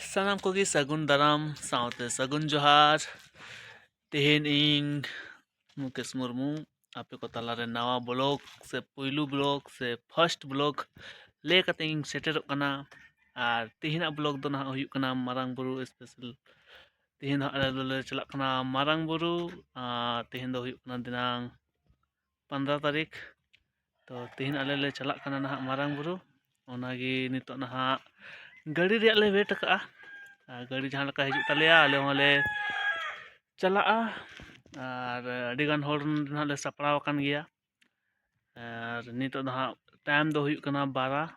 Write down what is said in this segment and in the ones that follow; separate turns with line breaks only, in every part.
सानाम कोगी सगुन दाराम साउते सगुन जोहार तेहेन इंग मुकेश मुर्मू आपे को तालारे नवा ब्लॉग से पुइलू ब्लॉग से फर्स्ट ब्लॉग ले कते इंग सेटेरोग कना आर तेहेना ब्लॉग दो ना हुयुग कना मारांग बुरु स्पेशल तेहेन आले चलाक कना मारांग बुरु तेहेन दो हुयुग कना दिनांग 15 तारीख तो तेहेन आले चलाक कना ना मारांग बुरु ओनागी नितो ना गाड़ी रे ले वेट का गाड़ी जहाँ लका हिजुग तलेया आले होले चला और अडिगान होर ले सपड़ाव कान गया और नितो दा टाइम दो हुयुग कना 12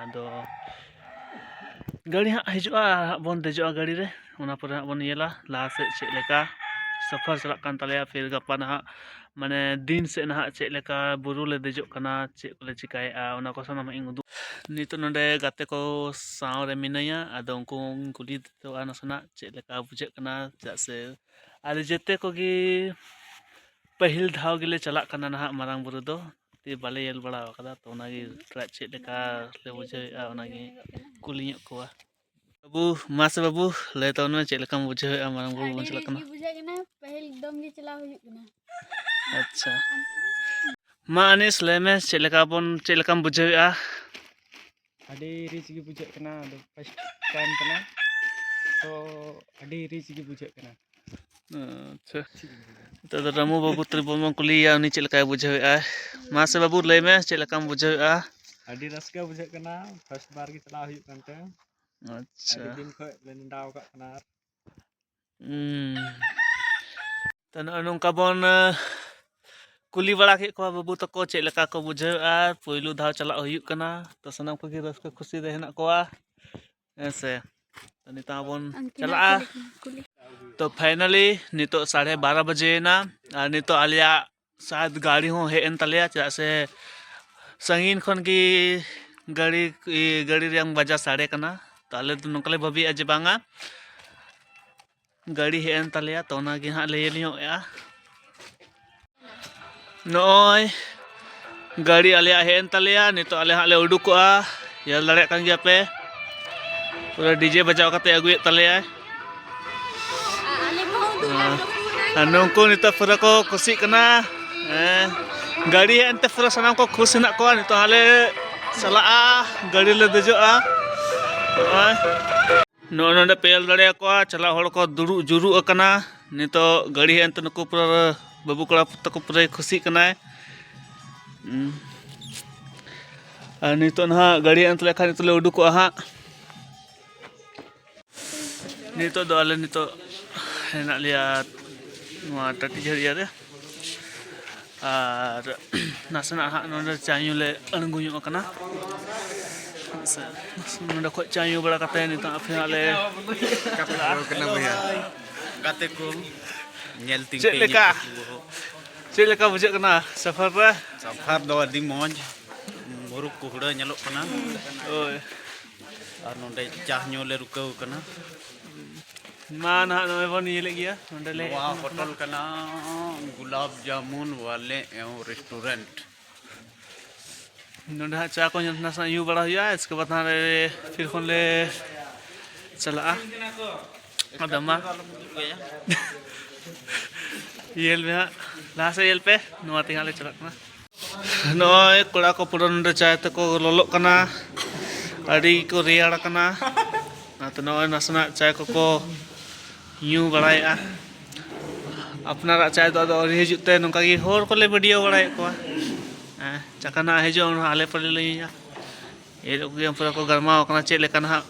आदो गाड़ी हाँ हिजुआ बन देजोआ गाड़ी रे ओना पर बन येला लाहा से चेक लेका सफर चलाक कान तलेया फिर गप्पा ना माने दिन से ना चेक लेका बुरु ले देजोग कना चेक ले चिकाएआ ओना को सानाम इंग उदुग नितो नोडे गाते को साव रे मिनाया आदो उनको कुली तो नासना चेक लेका बुझाग कना चेक से आले जेते कोगी पहिल धाव गिले चलाक कना ना मारांग बुरु दो ती बाले येल बड़ा कदा तो ओनागी चेक लेका ले बुझाएआ ओनागी कुली ᱧᱚᱜ कोआ बाबू मासे बाबू ले तो न चेक लेका बुझाएआ मारांग बुरु बन चलाक कना
पहिल दम गे चला हुयुग कना
अच्छा मा अनिस लेमे चेक लेका बन चेक लेकाम बुझाएआ
अड़ी रिच गी बुझाग कना फर्स्ट टाइम कना तो अड़ी रिच गी बुझाग कना
अच्छा तो रामू बाबू त्रिबोन कुलिया उनी चेक लेका बुझाएआ मासे बाबू लेमे चेक लेकाम बुझाएआ
अड़ी रस्का बुझाग कना फर्स्ट बार गी चला हुयुग कानते
अच्छा
अड़ी दिन खय ले निंदाव का कना
तो नोंका बन कुली बड़ा के को बाबू तको चेक लेका को बुझाएआ पहिलू धाव चला हुयुग कना तो सनाम को गी रस्का खुशी दे हेना कोआ ऐसे तो निता बन चला तो फाइनली नितो 12:30 बजे ना नितो आलिया शायद गाड़ी हो हेन तलेया चेदा से संगीन खन की गाड़ी रेंग बजा साड़े कना तो आले तो नोकले भाबी अजे बांगा गाड़ी हेन तलेया तो ना गे हाँ ले लियोया नोय गाड़ी आलिया हेन तलेया नितो आले हाँ ले उडुकोआ येल दाड़े कान गया पे पूरा डीजे बजाव कते अगुए तलेया नोंको नितो पूरा को खुशी कना गाड़ी हेनते पूरा सनाम को खुश हेना को नितो आले चला गाड़ी ले देजोआ नोंडे पेल दाड़े को चला होड़ को दुरु जुरु अकना नितो गाड़ी हेनते नुको पूरा बाबू कड़ा तको पूरा खुशी कना नितो ना गाड़ी हेनते लेखा नितो ले उडुकोआ हाँ नितो दो आले नितो हेना लिया टाटी झरिया रे और नासना हाँ नोंडे चायू ले अणगुñu अकना नोंडे खो चायू बड़ा कते नितो फिर आले
कना भैया गाते को नेलती
चेक लेका बुझाग कना सफर रे
सफर दो अदी मौज बुरु कुहड़ा नेलोग कना
ओय
और नोंडे चाह ᱧᱩ ले रुकाव कना
मा ना नोय बन येले गया नोंडे ले
वहाँ होटल कना गुलाब जामुन वाले एवं रेस्टोरेंट
नोंडे हाँ चा को नासा यू बड़ा हुआ इसके बाद हाँ फिर खन ले चला अदमा येल में हाँ लाहा से येल पे नोआ तिंगा ले चला कना नोय कोड़ा को पूरा नोंडे चाय तको लोलो कना अड़ी को रेयाड़ कना तो नोय नासना चाय को यूं बड़ाया अपनारा चाय दो हिजुते नौका की होर को ले वीडियो बड़ाए को चकाना हिजो आले पर ले ये लोग पूरा को गरमाव कना चेक लेका ना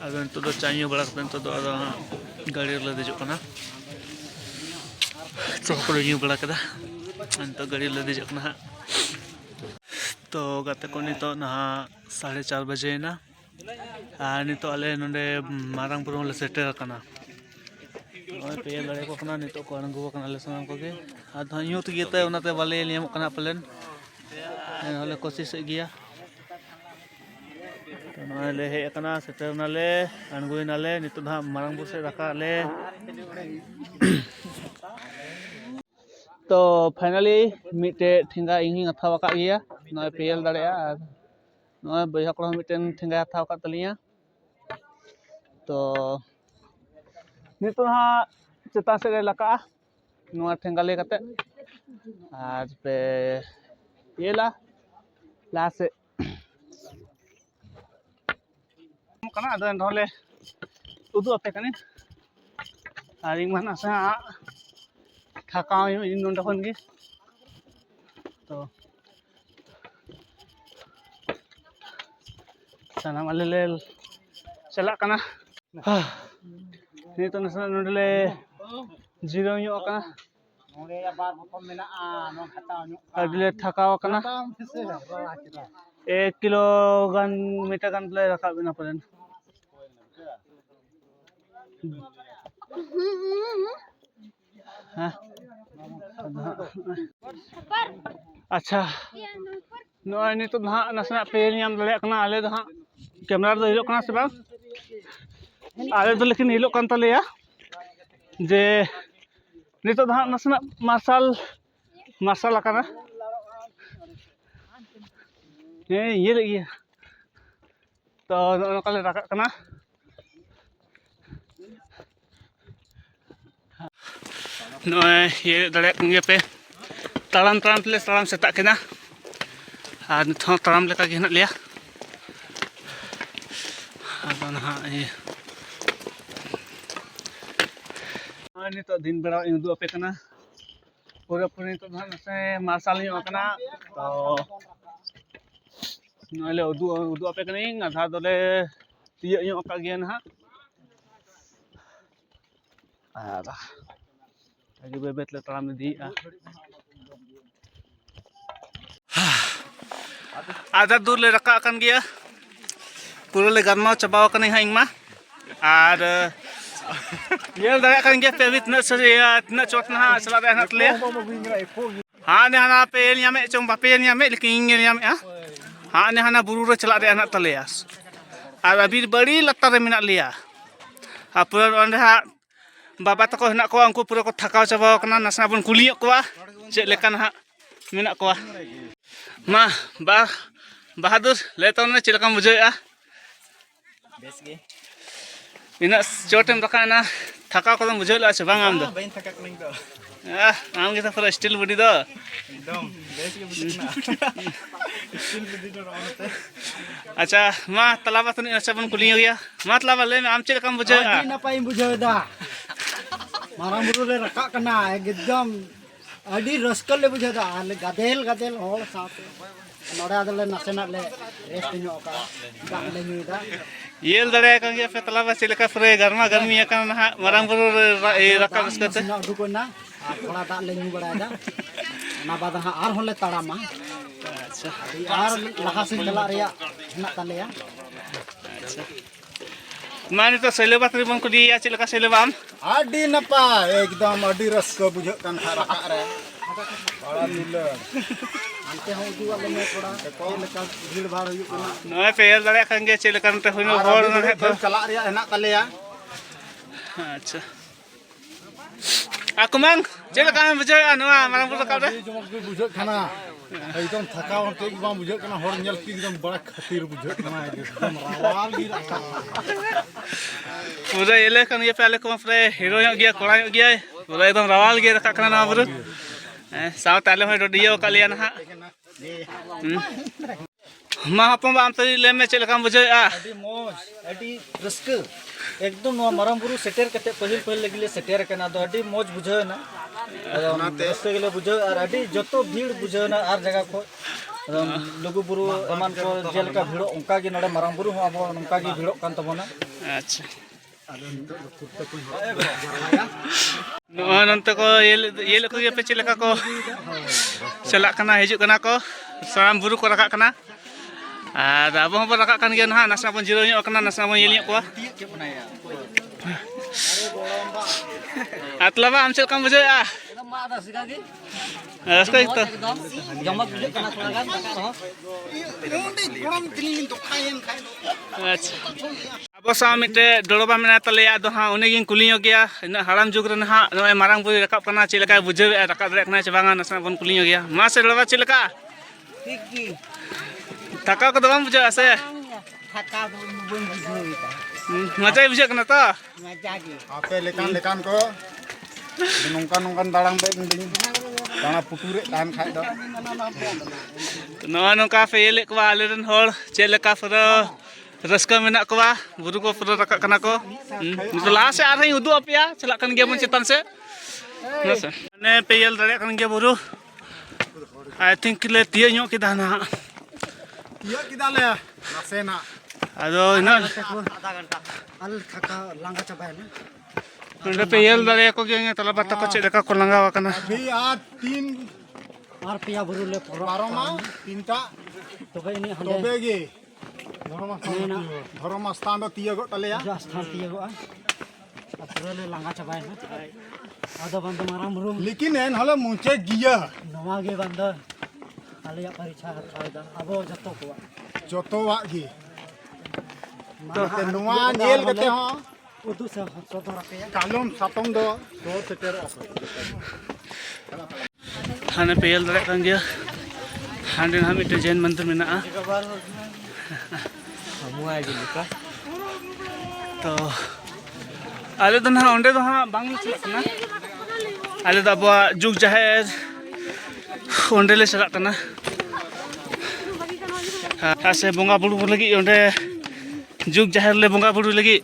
अदो नितो दो चायू बड़ा कते नितो दो अदो गाड़ी ले देजो कना तो को यूं बड़ा कदा नितो गाड़ी ले देजो कना तो गाते को नितो ना 4:30 बजे ना नितो आले नोंडे मारांग बुरु ले सेटेर कना ओय पे लड़े को कना नितो को अणगु कना ले सनाम को गे आधा यूत गेते ओनाते बाले लियम कना प्लेन हले कोशिश गया तो नले हे कना सेटेर नाले अणगुई नाले नितो धा मारांग बुरु से रखा ले तो फाइनली मिटे ठेंगा इंगी अथा वका गया नय पेल दाड़ेया नय बया को मिटेन ठेंगा अथा वका तलिया तो नितो हाँ चेतान से लका नुआ ठेंगाले कते आज पे ये ला से कना अदो नोले उदु अपे कने आर इन माना सा थाकाव इन नोंडे खन गे तो सनाम आले ले चला कना नितो नसा नोंडले जीरो ᱧᱚᱜ ᱠᱟᱱᱟ
नोडे बार बकम मेना नो खताव ᱧᱚᱜ
अदले थकाव कना 1 किलो गान मीटर गान ले रखा बिना पड़न हाँ अच्छा नोय नितो हाँ नसना पेल नाम दले कना आले द हाँ कैमरा दो हिलो कना से बा आले दो लेकिन हिलो कान तलेया जे नितो हाँ नसना मार्शल आकाना ये लगी तो नोकाले रखा कना नोय ये दले कंगे पे तालाम तले तालाम सेता केना आर नितो तालाम लेका गे हना लिया आदो ना ये नितो दिन बेड़ा उदू अपे कना पूरा पूरी नितो ना नसे मार्शल ᱧᱚᱜ कना तो नले उदू अपे कनी आधा दोले तिय ᱧᱚᱜ का गे ना आदा आगे बेबेत ले तालाम दी आधा दूर ले रखा कन गया पूरा ले गरमा चबाव कनी हा इंगमा आर ये दरे कन गया पे बित न तना चोट ना चला दे हनत ले हां ने हना पे न्यामे चों बापे न्यामे लेकिन न्यामे हां ने हना बुरु रे चला दे हनत तले आर अभी बड़ी लत्ता रे मिना लिया आ पूरा ओंडे हा बाबा तको हना को उनको पूरा को थकाव चबाव कना नसना बन कुलिय कोआ चे लेकन हा मिना कोआ मा बहादुर ले तो ने Chilka बुझाया
base gay
ina chotem rakana thaka ko bujhel ache bang am do
bain thakak ning do
am kita pura steel body do
एकदम बेस गे बुझना स्टिल बडी do रोते
acha ma talaba tuni acha bun kuling gya ma talaba le am chel kam bujhe
adi napai bujhe da marang buru le rakak kana एकदम adi raskal le bujhe da ale gadel hol saate नोडे आदले नसेना ले rest ᱧᱚᱜ का दाग ले ᱧᱩᱭदा
yel dare kan gya pe talaba chileka pure garma garmi kan ha marang buru rakka raskate
ना दुकोना थोड़ा दाग ले ᱧᱩ बड़ायदा ना बाद हा आर होले ताड़ामा
acha
आर लहा से चला रिया हेना तालेया
acha mani to seleba tri bun kuliya chileka seleba am
आडी नपा एकदम आडी रस्क बुझ कान खा रखा रे बड़ा मिल अंते हो जुआ ले में थोड़ा लेका भीड़ भाड़ हुई कना
noy pe yel dare kan gya chileka te hoino hor na he to
चला रिया हेना तालेया
acha aku mang chileka bujhe anwa marang buru ka de
जमक भी बुझ खाना एकदम थकाव के एकदम बुझ कना हर नेल की एकदम बड़ा खतीर बुझ कना एकदम रावाल गी रखा
पूरा ये लेकिन ये पहले को फ्रे हीरो हो गया कोड़ा हो गया पूरा एकदम रवाल गया रखा करना ना बरु साव ताले में डोडियो का लिया ना मा अपन बाम तरी ले में चल काम बुझे
अडी मोज अडी रस्क एकदम नो मरम बुरु सेटेर कते पहिल लगिले सेटेर कना दो अडी मोज बुझे ना ओनाते रस्क गेले बुझे और अडी जतो भीड़ बुझे ना आर जगह को लघु बुरु एमान को जेल का भीड़ो उनका की नडे मरम बुरु हो अब उनका की भीड़ो कान तबना
अच्छा नंत को ये लोग ये पे चलका को चला कना हिजुक कना को साम बुरु को रखा कना आर अब हम रखा कन गया ना नसा बन जीरो ᱧᱚᱜ कना नसा बन येलियो को अतलाबा हम चल कम बुझे रस्का तो
जमक बुझे कना थोड़ा गान तका रहो गरम तिलिन तो खायन खाय
अच्छा अब सा मिटे डोड़बा मेना तलेया दो हां उनी गिन कुलियो गया इन हराम जुग रे ना नय मारांग बुई रकाब कना चिलका बुझे रकाब रे कना चबांगा नसा बन कुलियो गया मा से डोड़बा चिलका
ठीक की
थका को दबाम बुझे से मजा बुझे कना तो
Ape lekan ko. Nongkan dalang baik nih. Karena puture tahan khai do.
नवा नौका फेल को आले रन होड़ चेले का फर रस्का मेना को बुरु को फर रका कना को तो लास्ट से आ रही उदु अपिया चला कन गया मन चितान से ने पेयल दरे कन गया बुरु आई थिंक ले तिय ᱧᱚᱜ किदा ना
Iya kita le. Nasena.
आदो इना
आधा घंटा अल थका लांगा चबाय ना
नंदे पेयल दरे को गया तला बात को चेले का को लंगा कना
Api at 3
और पिया बुरु ले पोरो
paroma tinta
तबे ini Hande
tobe ge. Dhoroma stan do tiya go tale ya.
जो स्थान पिया गो अतरे ले लांगा चबाय ना आदो बंद मारा बुरु
Lekin en hale munche giya.
नवा गे बंद आले या परीक्षा थादा अबो जतो को
Joto wa ge. Te nuwa nyel kate ho.
उदु से सोतो रखे
Kalom satong do seter oke.
हाने पेयल दरे कन गया हांडे ना मिटे जैन मंदिर में ना तो आले तो ना ओंडे तो हाँ बांग चला कना आले तो अब जुग जाहेर ओंडे ले चला कना ऐसे बोंगा बुरु लगी ओंडे जुग जाहेर ले बोंगा बुरु लगी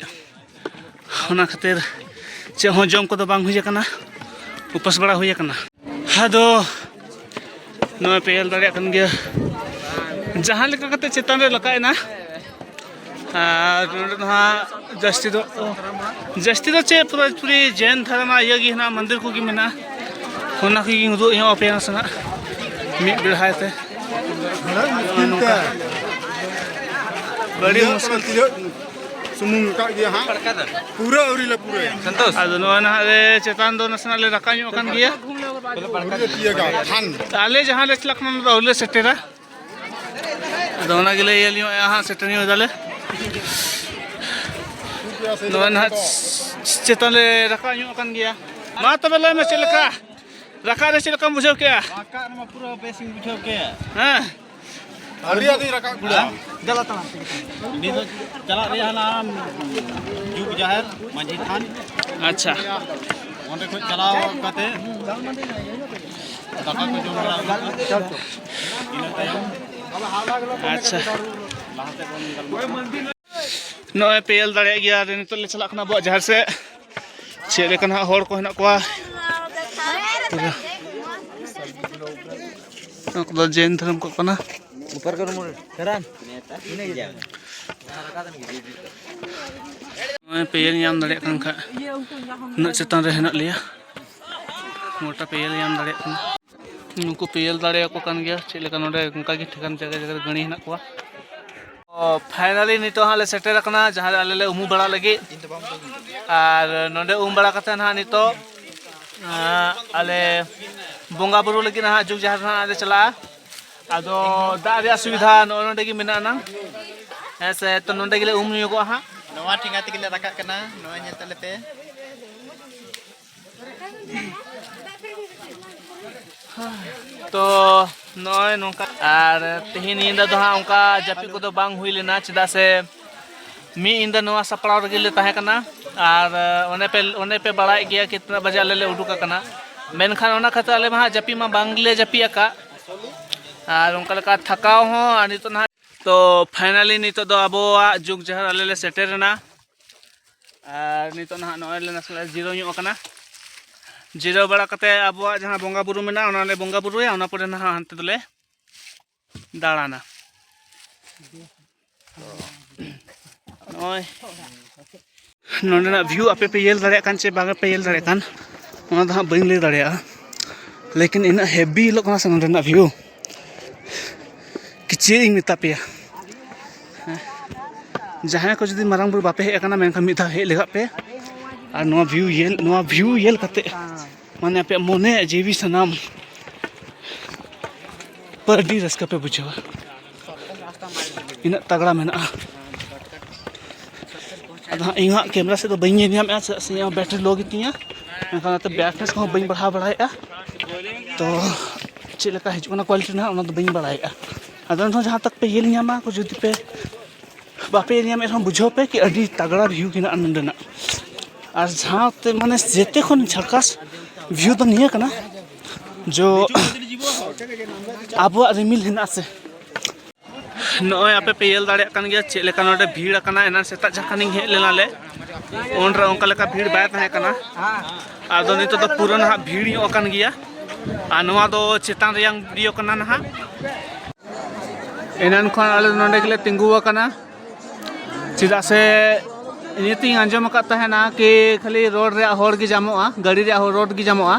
होना खातिर चे हो जम को तो बांग हुई कना उपस बड़ा हुई कना हादो नवा पेयल दरे कन गया जहाँ लेका कते चेतन रे लकायना जस्ती दो चे पूरी जैन धर्म ये गी ना मंदिर को गी मेना होना की उदु यो अपेना सना मिट बिरहाय ते बड़ी मुश्किल
Sumung ka ge ha. Pura uri le pura.
संतोष आदो नवा ना रे चेतन दो नसना ले रकायो कन गया
Pura tiya ga than.
ताले जहाँ ले चलक ना रोले सेटेरा दोना गिले ये लियो यहाँ सेटनी हो जाले नवा ना चेतन ले रकायो कन गया मा तबे ले में चलका रका रे चलका बुझो क्या
आका नमा पूरा बेसिंग बिछो के
हां
Hari adi raka kuda.
जला तना ini तो चला रे हना जुग जाहिर माझी थान
अच्छा
ओंडे को चलाव कते दाका को जोम बड़ा चल इन तायम
अच्छा नॉय पेयल दड़े गया रे नितो ले चला कना बो जहर से चेले कना होड़ को हना कोआ तो जैन धर्म को कना
ऊपर करो मोर करान नहीं जा
नॉय पेयल याम दड़े कन खा न चेतन रे हना लिया मोटा पेयल याम दड़े कन नुको पेयल दड़े को कन गया चेले कन नोडे उनका की ठिकान जगह जगह गणी हना कोआ फाइनली नितो हाले सेटर कना जहां आले ले उमु बड़ा लगी और नोडे उम बड़ा कते ना नितो आले बोंगा बुरु लगी ना जुग जहां ना आले चला आदो दा रे सुविधा नोडे की मेना ना ऐसे तो नोडे गिले उम नियो को हा
नवा ठिंगा तिगले रका कना नवा ᱧᱮᱞ तलेते
तो नॉय नोका और तेहिन इंदा दो हाँ उनका जापी को तो बांग हुई लेना चिदा से मी इंदा नवा सपड़ाव रगे ले ताहे कना और ओने पे बड़ाई गया कितना बजे आले ले उडुका कना मेनखान ओना खाता आले महा जापी मा बांगले जापी आका और उनका लका थकाव हो और नितो ना तो फाइनली नितो दो अबो जुग जहर आले ले सेटर ना और नितो ना नॉय ले नसला जीरो ᱧᱚᱜ कना जीरो बड़ा कते अब जहाँ बोंगा बुरु में ना बोंगा बुरु है उना परे ना हांते दले दाड़ाना ओय नोंडेना व्यू आपे पे येल दाड़े कान चे बागे पे येल दाड़े कान उना दा बइन ले दाड़े लेकिन इना हेवी लोग ना नोंडेना व्यू किचे इन मिता पे जहाँ को जदी मारंग बुरु बापे हे काना मेनखा मिता हे लेगा पे और नवा व्यू येल कते माने पे मोने जीवी सनाम पर डी रस्का पे बुझवा इन तगड़ा मेना अदा इंगा कैमरा से तो बइन निया में से बैटरी लो गितिया एनखान तो बैटनेस को बइन बढ़ा बढ़ाया तो चेलका हिजुना क्वालिटी ना उना तो बइन बढ़ाया अदा जहां तक पे येल नियामा को जदी पे बापे एरिया में बुझाव पे कि अभी तगड़ा व्यू हेना नंडेना और जहाँ ते माने जेते खन झकास व्यू तो निया कना जो अब रिमिल हेना से नॉय आपे पे यल दाड़े कान गया चे लेका नोडे भीड़ कना एना सेता जखानी हे लेना ले ओनरा ओंका लेका भीड़ बाय तहे कना आदो नितो तो पूरा ना भीड़ यो कान गया आ नोवा दो चेतान रियांग वीडियो कना ना एनान खन आले नोडे गेले तिंगुवा कना चिदा से इनितिंग आंजम करता है ना कि खाली रोड रे होड़ की जामोआ गाड़ी रे रोड की जामोआ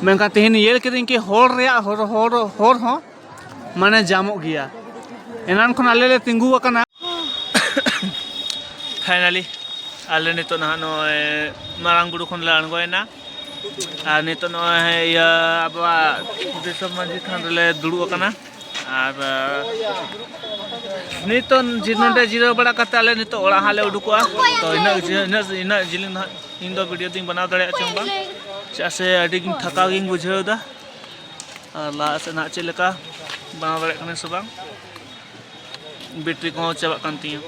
मेनका तेहन येल किदिन कि होड़ रे होड़ हो माने जामो गया एनान खन आले ले तिंगु कना फाइनली आले नितो ना नो मारांग बुडु खन ले अणगोयना आ नितो नो या अबा दिसम मांझी थान रे दुडु कना और नितो जिनोडे जीरो बड़ा कते आले नितो ओड़ा हाले उडुकोआ तो इना जिलिंग ना इन दो वीडियो दिन बना दड़े चंबा चासे अडी गिन थका गिन बुझेदा और ला से ना चेलेका बना दड़े कने सब बैटरी को चाबा कान तिया